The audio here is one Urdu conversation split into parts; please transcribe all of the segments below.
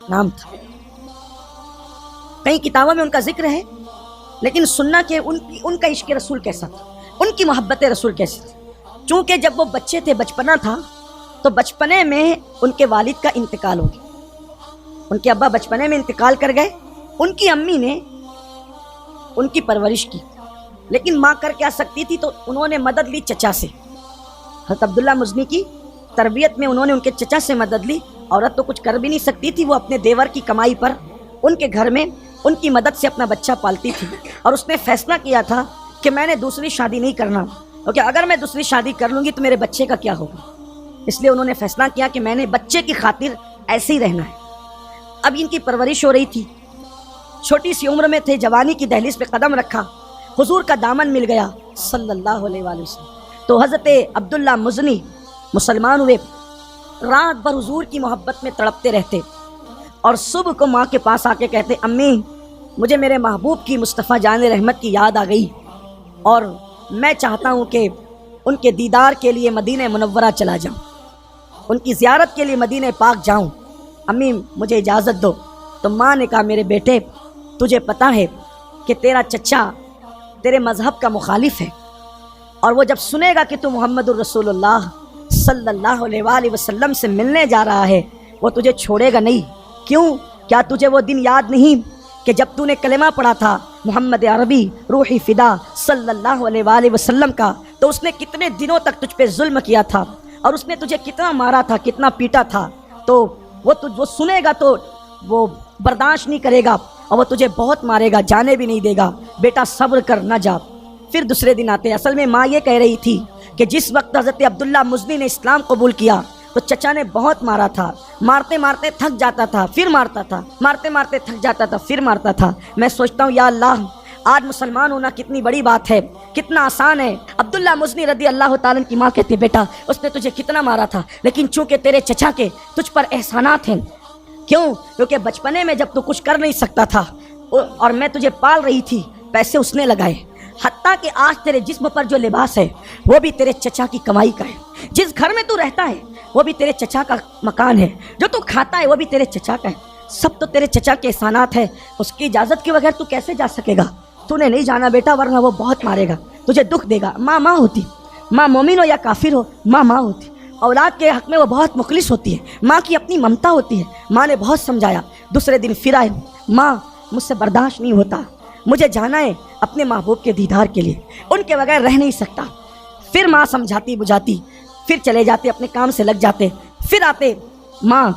نام تھا. کئی کتابوں میں ان کا ذکر ہے، لیکن سننا کہ ان کا عشق رسول کیسا تھا، ان کی محبت رسول کیسی تھی. چونکہ جب وہ بچے تھے، بچپنا تھا، تو بچپنے میں ان کے والد کا انتقال ہو گیا. ان کے ابا بچپنے میں انتقال کر گئے. ان کی امی نے ان کی پرورش کی، لیکن ماں کر کیا سکتی تھی، تو انہوں نے مدد لی چچا سے. حضرت عبداللہ مزنی کی تربیت میں انہوں نے ان کے چچا سے مدد لی. عورت تو کچھ کر بھی نہیں سکتی تھی، وہ اپنے دیور کی کمائی پر ان کے گھر میں ان کی مدد سے اپنا بچہ پالتی تھی. اور اس نے فیصلہ کیا تھا کہ میں نے دوسری شادی نہیں کرنا، کیونکہ اگر میں دوسری شادی کر لوں گی تو میرے بچے کا کیا ہوگا. اس لیے انہوں نے فیصلہ کیا کہ میں نے بچے کی خاطر ایسے ہی رہنا ہے. اب ان کی پرورش ہو رہی تھی، چھوٹی سی عمر میں تھے، جوانی کی دہلیز پہ قدم رکھا، حضور کا دامن مل گیا صلی اللہ علیہ وآلہ وسلم. تو حضرت عبداللہ مزنی مسلمان ہوئے، رات بھر حضور کی محبت میں تڑپتے رہتے، اور صبح کو ماں کے پاس آ کے کہتے، امی مجھے میرے محبوب کی مصطفیٰ جان رحمت کی یاد آ گئی، اور میں چاہتا ہوں کہ ان کے دیدار کے لیے مدینہ منورہ چلا جاؤں، ان کی زیارت کے لیے مدینہ پاک جاؤں، امی مجھے اجازت دو. تو ماں نے کہا، میرے بیٹے تجھے پتہ ہے کہ تیرا چچا تیرے مذہب کا مخالف ہے، اور وہ جب سنے گا کہ تو محمد الرسول اللہ صلی اللہ علیہ وآلہ وسلم سے ملنے جا رہا ہے، وہ تجھے چھوڑے گا نہیں. کیوں؟ کیا تجھے وہ دن یاد نہیں کہ جب تو نے کلمہ پڑھا تھا محمد عربی روحی فدا صلی اللہ علیہ وآلہ وسلم کا، تو اس نے کتنے دنوں تک تجھ پہ ظلم کیا تھا، اور اس نے تجھے کتنا مارا تھا، کتنا پیٹا تھا. تو وہ سنے گا تو وہ برداشت نہیں کرے گا، اور وہ تجھے بہت مارے گا، جانے بھی نہیں دے گا. بیٹا صبر کر، نہ جا. پھر دوسرے دن آتے. اصل میں ماں یہ کہہ رہی تھی کہ جس وقت حضرت عبداللہ مزنی نے اسلام قبول کیا تو چچا نے بہت مارا تھا، مارتے مارتے تھک جاتا تھا پھر مارتا تھا، مارتے مارتے تھک جاتا تھا پھر مارتا تھا. میں سوچتا ہوں یا اللہ، آج مسلمان ہونا کتنی بڑی بات ہے، کتنا آسان ہے. عبداللہ مزنی رضی اللہ تعالیٰ کی ماں کہتی، بیٹا اس نے تجھے کتنا مارا تھا، لیکن چونکہ تیرے چچا کے تجھ پر احسانات ہیں. کیوں؟ کیونکہ بچپنے میں جب تو کچھ کر نہیں سکتا تھا اور میں تجھے پال رہی تھی، پیسے اس نے لگائے. حتیٰ کہ آج تیرے جسم پر جو لباس ہے وہ بھی تیرے چچا کی کمائی کا ہے، جس گھر میں تو رہتا ہے وہ بھی تیرے چچا کا مکان ہے، جو تو کھاتا ہے وہ بھی تیرے چچا کا ہے، سب تو تیرے چچا کے احسانات ہے. اس کی اجازت کے بغیر تو کیسے جا سکے گا؟ تو نے نہیں جانا بیٹا، ورنہ وہ بہت مارے گا، تجھے دکھ دے گا. ماں ہوتی، ماں مومن ہو یا کافر ہو، ماں ہوتی. اولاد کے حق میں وہ بہت مخلص ہوتی ہے، ماں کی اپنی ممتا ہوتی ہے. ماں نے بہت سمجھایا. دوسرے دن پھر آئے، ماں مجھ سے برداشت نہیں ہوتا، مجھے جانا ہے اپنے محبوب کے دیدار کے لیے، ان کے بغیر رہ نہیں سکتا. پھر ماں سمجھاتی بجھاتی، پھر چلے جاتے، اپنے کام سے لگ جاتے. پھر آتے، ماں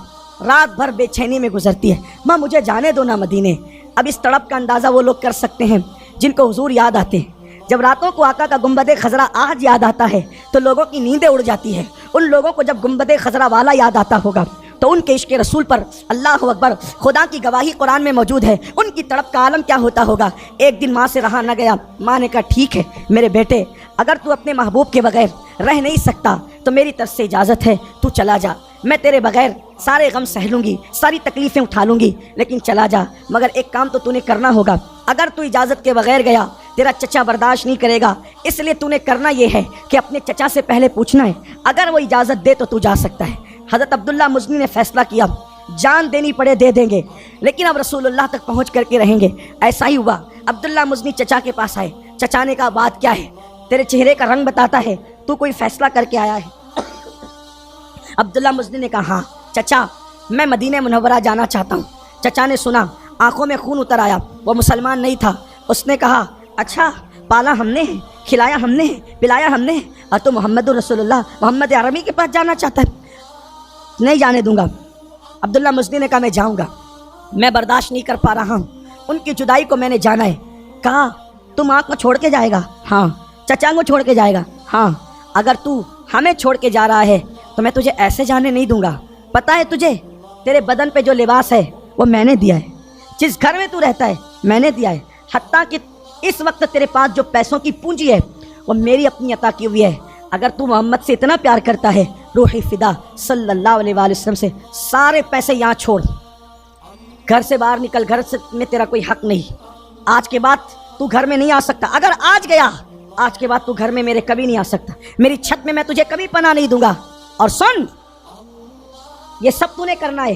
رات بھر بے چینی میں گزرتی ہے، ماں مجھے جانے دو نا مدینے. اب اس تڑپ کا اندازہ وہ لوگ کر سکتے ہیں جن کو حضور یاد آتے ہیں. جب راتوں کو آقا کا گنبد خضرا آج یاد آتا ہے تو لوگوں کی نیندیں اڑ جاتی ہیں. ان لوگوں کو جب گنبد خضرا والا یاد آتا ہوگا تو ان کے عشق رسول پر، اللہ اکبر، خدا کی گواہی قرآن میں موجود ہے، ان کی تڑپ کا عالم کیا ہوتا ہوگا. ایک دن ماں سے رہا نہ گیا. ماں نے کہا، ٹھیک ہے میرے بیٹے، اگر تو اپنے محبوب کے بغیر رہ نہیں سکتا تو میری طرف سے اجازت ہے، تو چلا جا. میں تیرے بغیر سارے غم سہ لوں گی، ساری تکلیفیں اٹھا لوں گی، لیکن چلا جا. مگر ایک کام تو نے کرنا ہوگا. اگر تو اجازت کے بغیر گیا تیرا چچا برداشت نہیں کرے گا، اس لیے تو نے کرنا یہ ہے کہ اپنے چچا سے پہلے پوچھنا ہے، اگر وہ اجازت دے تو جا سکتا ہے. حضرت عبداللہ مزنی نے فیصلہ کیا، جان دینی پڑے دے دیں گے، لیکن اب رسول اللہ تک پہنچ کر کے رہیں گے. ایسا ہی ہوا. عبداللہ مزنی چچا کے پاس آئے. چچا نے کہا، بات کیا ہے؟ تیرے چہرے کا رنگ بتاتا ہے تو کوئی فیصلہ کر کے آیا ہے. عبداللہ مزنی نے کہا، ہاں چچا، میں مدینہ منورہ جانا چاہتا ہوں. چچا نے سنا، آنکھوں میں خون اتر آیا. وہ مسلمان نہیں تھا. اس نے کہا، اچھا پالا ہم نے، کھلایا ہم نے، پلایا ہم نے، اور تو محمد الرسول اللہ محمد عربی کے پاس جانا چاہتا ہے؟ نہیں جانے دوں گا. عبداللہ مزنی نے کہا، میں جاؤں گا، میں برداشت نہیں کر پا رہا ہوں، ان کی جدائی کو میں نے جانا ہے. کہا، تم آنکھ کو چھوڑ کے جائے گا؟ ہاں. چچا کو چھوڑ کے جائے گا؟ ہاں. اگر تو ہمیں چھوڑ کے جا رہا ہے تو میں تجھے ایسے جانے نہیں دوں گا. پتہ ہے تجھے، تیرے بدن پہ جو لباس ہے وہ میں نے دیا ہے، جس گھر میں تو رہتا ہے میں نے دیا ہے، حتیٰ کہ اس وقت تیرے پاس جو پیسوں کی پونجی ہے وہ میری اپنی عطا کی ہوئی ہے. اگر تو محمد سے اتنا پیار کرتا ہے، روحی فدا صلی اللہ علیہ وآلہ وسلم سے، سارے پیسے یہاں چھوڑ، گھر سے باہر نکل. گھر سے میں تیرا کوئی حق نہیں. آج کے بعد تو گھر میں نہیں آ سکتا. اگر آج گیا، آج کے بعد تو گھر میں میرے کبھی نہیں آ سکتا. میری چھت میں تجھے کبھی پناہ نہیں دوں گا. اور سن، یہ سب تو نے کرنا ہے.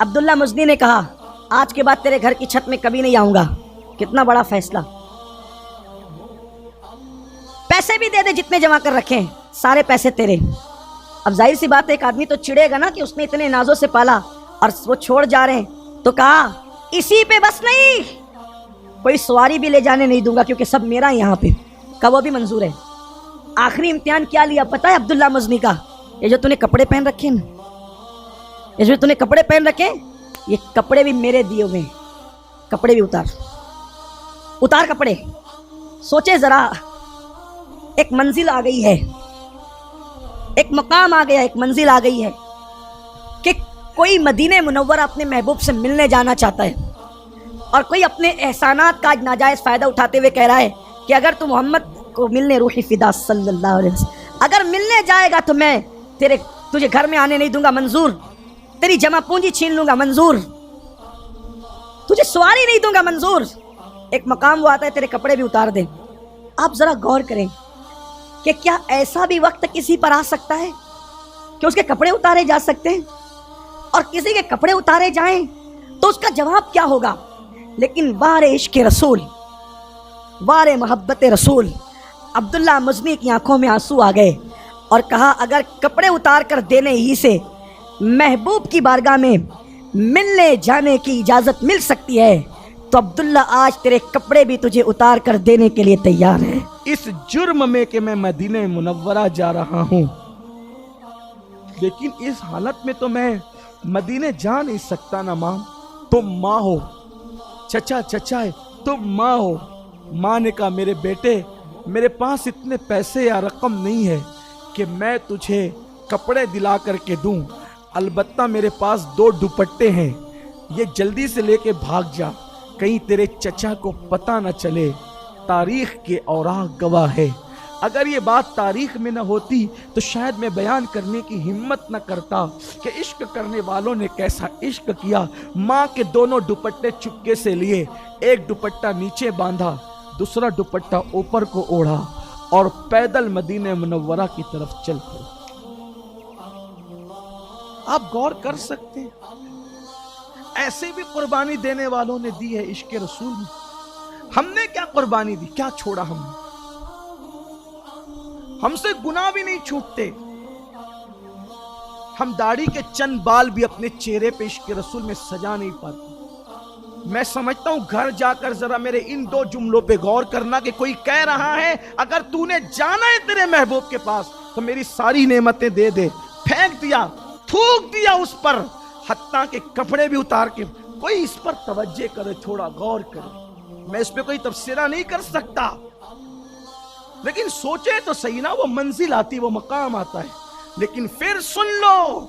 عبداللہ مزنی نے کہا آج کے بعد تیرے گھر کی چھت میں کبھی نہیں آؤں گا۔ کتنا بڑا فیصلہ۔ پیسے بھی دے دے جتنے جمع کر رکھے ہیں، سارے پیسے تیرے۔ اب ظاہر سی بات ہے ایک آدمی تو چڑے گا نا کہ اس نے اتنے نازوں سے پالا اور وہ چھوڑ جا رہے ہیں، تو کہا اسی پہ بس نہیں، کوئی سواری بھی لے جانے نہیں دوں گا کیونکہ سب میرا یہاں پہ۔ کا وہ بھی منظور ہے۔ آخری امتحان کیا لیا پتہ ہے عبداللہ مزنی کا؟ یہ جو تو نے کپڑے پہن رکھے نا، یہ جو تو نے کپڑے پہن رکھے، یہ کپڑے بھی میرے دیے ہوئے ہیں، کپڑے بھی اتار کپڑے۔ سوچے ذرا، ایک منزل آ گئی ہے، ایک مقام آ گیا، ایک منزل آ گئی ہے کہ کوئی مدینہ منورہ اپنے محبوب سے ملنے جانا چاہتا ہے، اور کوئی اپنے احسانات کا ناجائز فائدہ اٹھاتے ہوئے کہہ رہا ہے کہ اگر تو محمد کو ملنے روحی فدا صلی اللہ علیہ وسلم اگر ملنے جائے گا تو میں تجھے گھر میں آنے نہیں دوں گا، منظور۔ تیری جمع پونجی چھین لوں گا، منظور۔ تجھے سواری نہیں دوں گا، منظور۔ ایک مقام وہ آتا ہے تیرے کپڑے بھی اتار دیں۔ آپ ذرا غور کریں کہ کیا ایسا بھی وقت کسی پر آ سکتا ہے کہ اس کے کپڑے اتارے جا سکتے ہیں؟ اور کسی کے کپڑے اتارے جائیں تو اس کا جواب کیا ہوگا؟ لیکن وار عشق رسول، وار محبت رسول، عبداللہ مزنی کی آنکھوں میں آنسو آ گئے اور کہا اگر کپڑے اتار کر دینے ہی سے محبوب کی بارگاہ میں ملنے جانے کی اجازت مل سکتی ہے تو عبداللہ آج تیرے کپڑے بھی تجھے اتار کر دینے کے لیے تیار ہے۔ اس جرم میں کہ میں مدینہ منورہ جا رہا ہوں، لیکن اس حالت میں تو میں مدینہ جا نہیں سکتا نا ماں۔ تم ماں ہو، چچا ہے، تم ماں ہو۔ ماں نے کہا میرے بیٹے، میرے پاس اتنے پیسے یا رقم نہیں ہے کہ میں تجھے کپڑے دلا کر کے دوں، البتہ میرے پاس 2 دوپٹے ہیں، یہ جلدی سے لے کے بھاگ جا، کہیں تیرے چچا کو پتہ نہ چلے، تاریخ کے اوراق گواہ ہے۔ اگر یہ بات تاریخ میں نہ ہوتی تو شاید میں بیان کرنے کی ہمت نہ کرتا کہ عشق کرنے والوں نے کیسا عشق کیا۔ ماں کے دونوں دوپٹے چپکے سے لیے، ایک دوپٹہ نیچے باندھا، دوسرا دوپٹہ اوپر کو اوڑھا اور پیدل مدینہ منورہ کی طرف چل پڑے۔ آپ غور کر سکتے ہیں، ایسے بھی قربانی دینے والوں نے دی ہے عشق رسول میں۔ ہم نے کیا قربانی دی، کیا چھوڑا ہم نے؟ ہم سے گناہ بھی نہیں چھوٹتے، ہم داڑھی کے چند بال بھی اپنے چہرے پہ عشق رسول میں سجا نہیں پاتے۔ میں سمجھتا ہوں گھر جا کر ذرا میرے ان 2 جملوں پہ غور کرنا کہ کوئی کہہ رہا ہے اگر تو نے جانا ہے تیرے محبوب کے پاس تو میری ساری نعمتیں دے دے، پھینک دیا، تھوک دیا اس پر، حتیٰ کہ کپڑے بھی اتار کے۔ کوئی اس پر توجہ کرے، تھوڑا غور کرے۔ میں اس پہ کوئی تبصرہ نہیں کر سکتا، لیکن سوچے تو صحیح نا، وہ منزل آتی، وہ مقام آتا ہے۔ لیکن پھر سن لو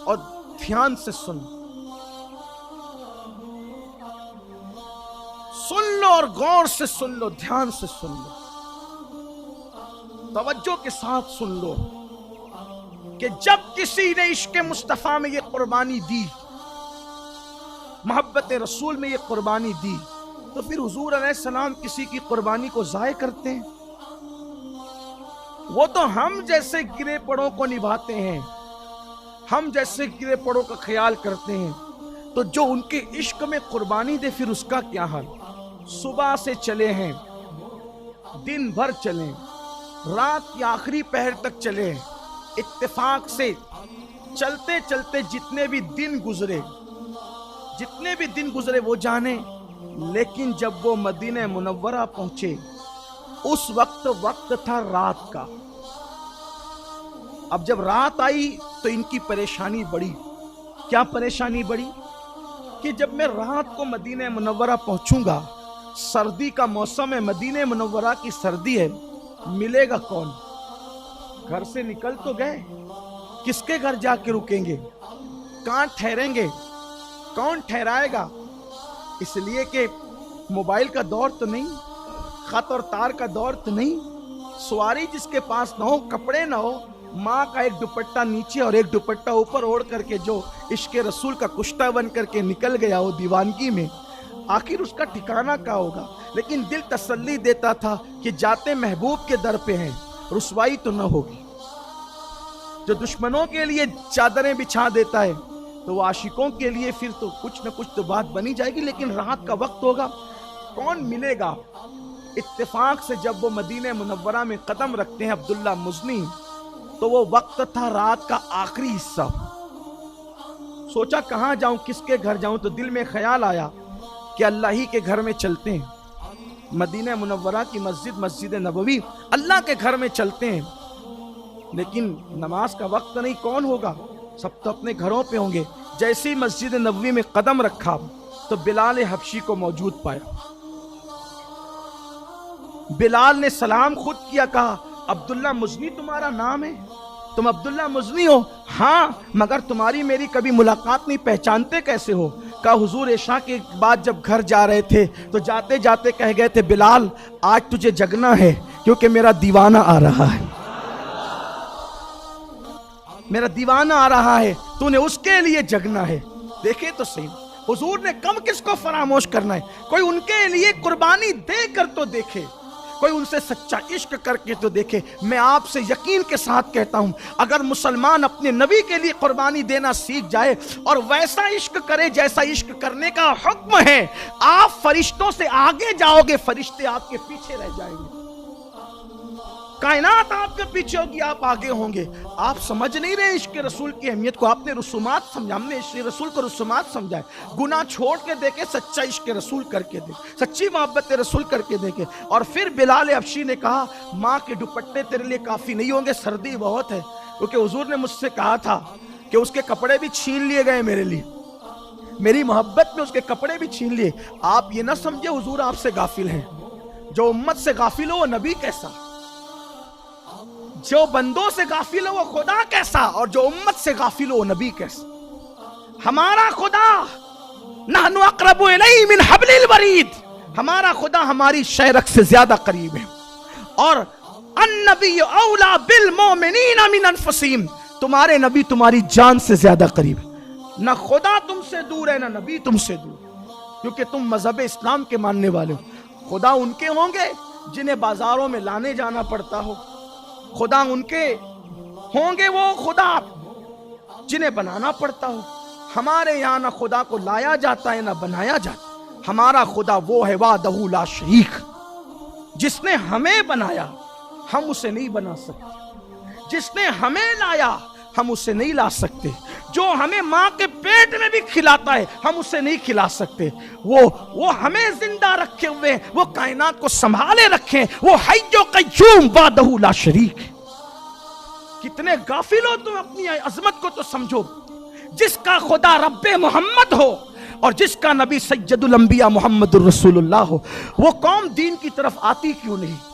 اور دھیان سے سن لو اور غور سے سن لو، دھیان سے سن لو، توجہ کے ساتھ سن لو کہ جب کسی نے عشق مصطفیٰ میں یہ قربانی دی، محبت رسول میں یہ قربانی دی، تو پھر حضور علیہ السلام کسی کی قربانی کو ضائع کرتے ہیں؟ وہ تو ہم جیسے گرے پڑوں کو نبھاتے ہیں، ہم جیسے گرے پڑوں کا خیال کرتے ہیں، تو جو ان کے عشق میں قربانی دے پھر اس کا کیا حال؟ صبح سے چلے ہیں، دن بھر چلیں، رات کی آخری پہر تک چلے، اتفاق سے چلتے چلتے جتنے بھی دن گزرے وہ جانے، لیکن جب وہ مدینہ منورہ پہنچے اس وقت تھا رات کا۔ اب جب رات آئی تو ان کی پریشانی بڑھی۔ کیا پریشانی بڑھی؟ کہ جب میں رات کو مدینہ منورہ پہنچوں گا، سردی کا موسم ہے، مدینہ منورہ کی سردی ہے، ملے گا کون؟ گھر سے نکل تو گئے، کس کے گھر جا کے رکیں گے؟ کہاں ٹھہریں گے؟ کون ٹھہرائے گا؟ اس لیے کہ موبائل کا دور تو نہیں، خط اور تار کا دور تو نہیں، سواری جس کے پاس نہ ہو، کپڑے نہ ہو، ماں کا ایک دوپٹہ نیچے اور ایک دوپٹہ اوپر اوڑھ کر کے جو عشق رسول کا کشتہ بن کر کے نکل گیا وہ دیوانگی میں، آخر اس کا ٹھکانہ کیا ہوگا؟ لیکن دل تسلی دیتا تھا کہ جاتے محبوب کے در پہ ہیں، رسوائی تو نہ ہوگی۔ جو دشمنوں کے لیے چادریں بچھا دیتا ہے تو وہ عاشقوں کے لیے پھر تو کچھ نہ کچھ تو بات بنی جائے گی. لیکن رات کا وقت ہوگا, کون ملے گا؟ اتفاق سے جب وہ مدینہ منورہ میں قدم رکھتے ہیں عبداللہ مزنی, تو وہ وقت تھا رات کا آخری حصہ. سوچا کہاں جاؤں, کس کے گھر جاؤں, تو دل میں خیال آیا کہ اللہ ہی کے گھر میں چلتے ہیں, مدینہ منورہ کی مسجد نبوی, اللہ کے گھر میں چلتے ہیں. لیکن نماز کا وقت نہیں, کون ہوگا, سب تو اپنے گھروں پہ ہوں گے. جیسے ہی مسجد نبوی میں قدم رکھا تو بلال حبشی کو موجود پایا. بلال نے سلام خود کیا, کہا عبداللہ مزنی تمہارا نام ہے, تم عبداللہ مزنی ہو؟ ہاں, مگر تمہاری میری کبھی ملاقات نہیں, پہچانتے کیسے ہو؟ کہا حضور عشاء کے بعد جب گھر جا رہے تھے تو جاتے جاتے کہہ گئے تھے بلال آج تجھے جگنا ہے کیونکہ میرا دیوانہ آ رہا ہے, میرا دیوانہ آ رہا ہے, تو نے اس کے لیے جگنا ہے. دیکھیں تو صحیح, حضور نے کم کس کو فراموش کرنا ہے, کوئی ان کے لیے قربانی دے کر تو دیکھے, کوئی ان سے سچا عشق کر کے تو دیکھے. میں آپ سے یقین کے ساتھ کہتا ہوں, اگر مسلمان اپنے نبی کے لیے قربانی دینا سیکھ جائے اور ویسا عشق کرے جیسا عشق کرنے کا حکم ہے, آپ فرشتوں سے آگے جاؤ گے, فرشتے آپ کے پیچھے رہ جائیں گے. کائنات آپ کے پیچھے ہوگی, آپ آگے ہوں گے. آپ سمجھ نہیں رہے عشق رسول کی اہمیت کو. آپ نے رسومات سمجھا, ہم نے عشق رسول کو رسومات سمجھائے. گناہ چھوڑ کے دیکھے, سچا عشق رسول کر کے دیکھے, سچی محبت رسول کر کے دیکھے. اور پھر بلال حبشی نے کہا ماں کے دوپٹے تیرے لیے کافی نہیں ہوں گے, سردی بہت ہے. کیونکہ حضور نے مجھ سے کہا تھا کہ اس کے کپڑے بھی چھین لیے گئے میرے لیے, میری محبت میں اس کے کپڑے بھی چھین لیے. آپ یہ نہ سمجھے حضور آپ سے غافل ہیں. جو امت سے غافل ہو وہ نبی کیسا, جو بندوں سے غافل ہو وہ خدا کیسا, اور جو امت سے غافل ہو وہ نبی کیسا. ہمارا خدا نحن اقرب الیہ من حبل الورید, ہمارا خدا ہماری شہرک سے زیادہ قریب ہے. اور النبی اولا بالمؤمنین من انفسہم, تمہارے نبی تمہاری جان سے زیادہ قریب ہے. نہ خدا تم سے دور ہے, نہ نبی تم سے دور, کیونکہ تم مذہب اسلام کے ماننے والے ہو. خدا ان کے ہوں گے جنہیں بازاروں میں لانے جانا پڑتا ہو, خدا ان کے ہوں گے وہ خدا جنہیں بنانا پڑتا ہو. ہمارے یہاں نہ خدا کو لایا جاتا ہے نہ بنایا جاتا. ہمارا خدا وہ ہے وحدہ لا شریک, جس نے ہمیں بنایا ہم اسے نہیں بنا سکتے, جس نے ہمیں لایا ہم اسے نہیں لا سکتے, جو ہمیں ماں کے پیٹ میں بھی کھلاتا ہے ہم اسے نہیں کھلا سکتے. وہ ہمیں زندہ رکھے ہوئے, وہ کائنات کو سنبھالے رکھیں, وہ حی و قیوم وحدہ لا شریک. کتنے غافل ہو تم, اپنی عظمت کو تو سمجھو. جس کا خدا رب محمد ہو اور جس کا نبی سید الانبیاء محمد الرسول اللہ ہو, وہ قوم دین کی طرف آتی کیوں نہیں؟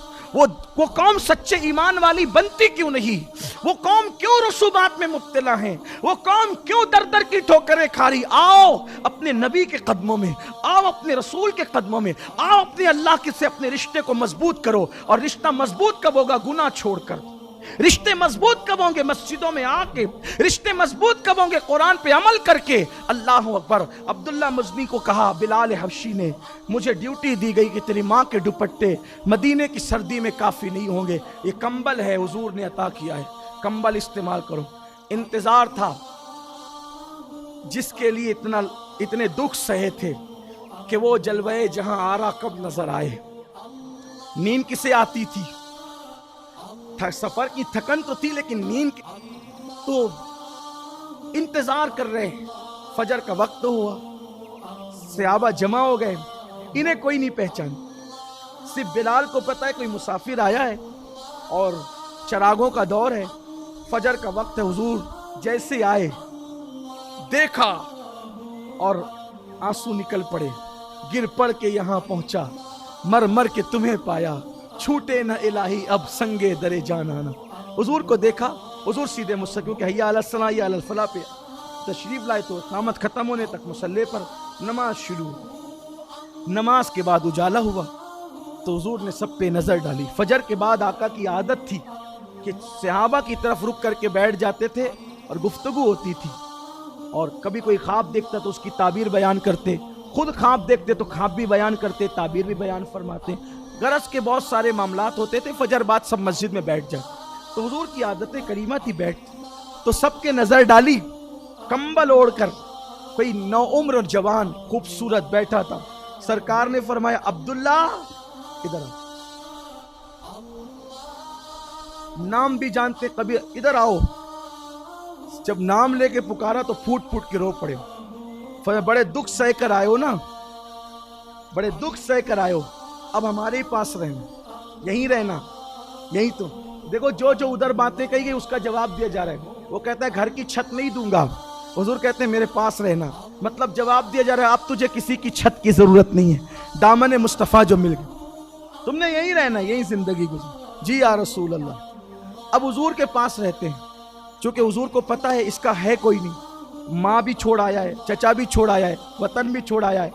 وہ قوم سچے ایمان والی بنتی کیوں نہیں؟ وہ قوم کیوں رسومات میں مبتلا ہیں؟ وہ قوم کیوں در در کی ٹھوکریں کھا رہی؟ آؤ اپنے نبی کے قدموں میں, آؤ اپنے رسول کے قدموں میں, آؤ اپنے اللہ سے اپنے رشتے کو مضبوط کرو. اور رشتہ مضبوط کب ہوگا؟ گناہ چھوڑ کر. رشتے مضبوط کب ہوں گے؟ مسجدوں میں آ کے. رشتے مضبوط کب ہوں گے؟ قرآن پہ عمل کر کے. اللہ اکبر. عبداللہ مزنی کو کہا بلال حبشی نے, مجھے ڈیوٹی دی گئی کہ تیری ماں کے دوپٹے مدینے کی سردی میں کافی نہیں ہوں گے, یہ کمبل ہے حضور نے عطا کیا ہے, کمبل استعمال کرو. انتظار تھا جس کے لیے اتنے دکھ سہے تھے کہ وہ جلوے جہاں آرا کب نظر آئے. نیند کسے آتی تھی؟ سفر کی تھکن تو تھی لیکن نیند تو انتظار کر رہے ہیں. فجر کا وقت ہوا, صحابہ جمع ہو گئے, انہیں کوئی نہیں پہچان. صرف بلال کو پتا ہے کوئی مسافر آیا ہے اور چراغوں کا دور ہے, فجر کا وقت ہے. حضور جیسے آئے دیکھا اور آنسو نکل پڑے. گر پڑ کے یہاں پہنچا, مر مر کے تمہیں پایا, چھوٹے نہ الہی اب سنگے درے جان آنا. حضور کو دیکھا, حضور سیدھے مستقیم کہ حی علی الصلاۃ حی علی الفلاح پہ تشریف لائے. تو قیامت ختم ہونے تک مصلی پر نماز شروع. نماز کے بعد اجالا ہوا تو حضور نے سب پہ نظر ڈالی. فجر کے بعد آقا کی عادت تھی کہ صحابہ کی طرف رک کر کے بیٹھ جاتے تھے اور گفتگو ہوتی تھی, اور کبھی کوئی خواب دیکھتا تو اس کی تعبیر بیان کرتے, خود خواب دیکھتے تو خواب بھی بیان کرتے, تعبیر بھی بیان فرماتے. غرض کے بہت سارے معاملات ہوتے تھے. فجر بعد سب مسجد میں بیٹھ جاتے. تو حضور کی عادت کریمہ تھی بیٹھ. تو سب کے نظر ڈالی، کمبل اوڑھ کر کوئی نوعمر جوان خوبصورت بیٹھا تھا. سرکار نے فرمایا عبداللہ ادھر آؤ، نام بھی جانتے کبھی، ادھر آؤ. جب نام لے کے پکارا تو پھوٹ پھوٹ کے رو پڑے. بڑے دکھ سہ کر آئے ہو نا، بڑے دکھ سہ کر آئے ہو، اب ہمارے ہی پاس رہنا، یہیں رہنا، یہیں. تو دیکھو جو جو ادھر باتیں کہی گئی اس کا جواب دیا جا رہا ہے. وہ کہتا ہے گھر کی چھت نہیں دوں گا، حضور کہتے ہیں میرے پاس رہنا. مطلب جواب دیا جا رہا ہے اب تجھے کسی کی چھت کی ضرورت نہیں ہے، دامن مصطفیٰ جو مل گیا، تم نے یہیں رہنا، یہیں زندگی گزر. جی یا رسول اللہ. اب حضور کے پاس رہتے ہیں، چونکہ حضور کو پتا ہے اس کا ہے کوئی نہیں. ماں بھی چھوڑ آیا ہے، چچا بھی چھوڑ آیا ہے، وطن بھی چھوڑ آیا ہے،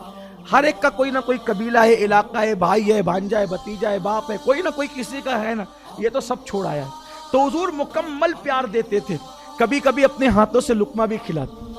ہر ایک کا کوئی نہ کوئی قبیلہ ہے، علاقہ ہے، بھائی ہے، بھانجا ہے، بھتیجا ہے، باپ ہے، کوئی نہ کوئی کسی کا ہے نا. یہ تو سب چھوڑ آیا ہے. تو حضور مکمل پیار دیتے تھے، کبھی کبھی اپنے ہاتھوں سے لقمہ بھی کھلاتے.